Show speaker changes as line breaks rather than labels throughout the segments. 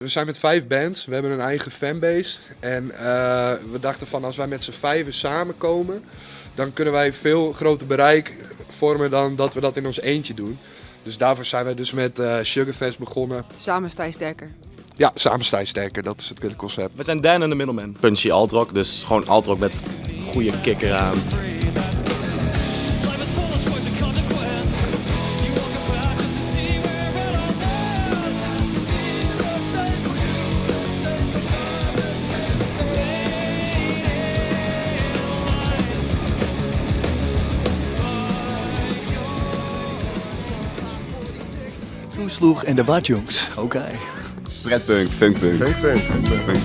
We zijn met 5 bands, we hebben een eigen fanbase en we dachten van als wij met z'n 5 samenkomen, dan kunnen wij veel groter bereik vormen dan dat we dat in ons eentje doen. Dus daarvoor zijn we dus met Sugarfest begonnen.
Samen sta je sterker.
Ja, samen sta je sterker, dat is het hele concept.
We zijn Dan en de Middleman. Punchy altrock, dus gewoon altrock met goede kikker aan.
Toesloeg en de Watjongs. Oké.
Pretpunk, funkpunk.
Funkpunk.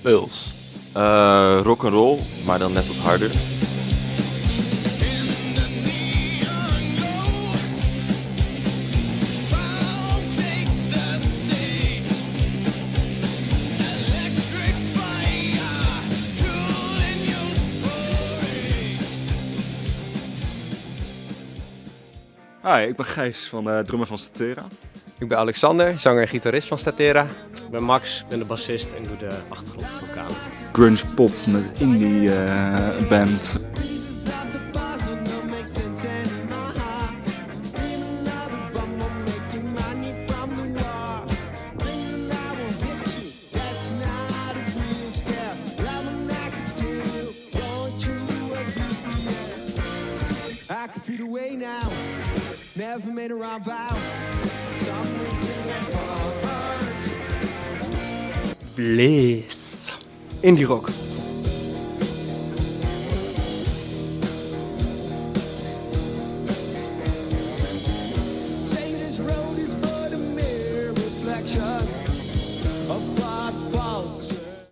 Puls.
Rock'n'roll, maar dan net wat harder.
Hi, ik ben Gijs, drummer van Statera.
Ik ben Alexander, zanger en gitarist van Statera.
Ik ben Max, ik ben de bassist en doe de achtergrondvokalen.
Grunge pop met indie band.
Bliss.
Indie rock.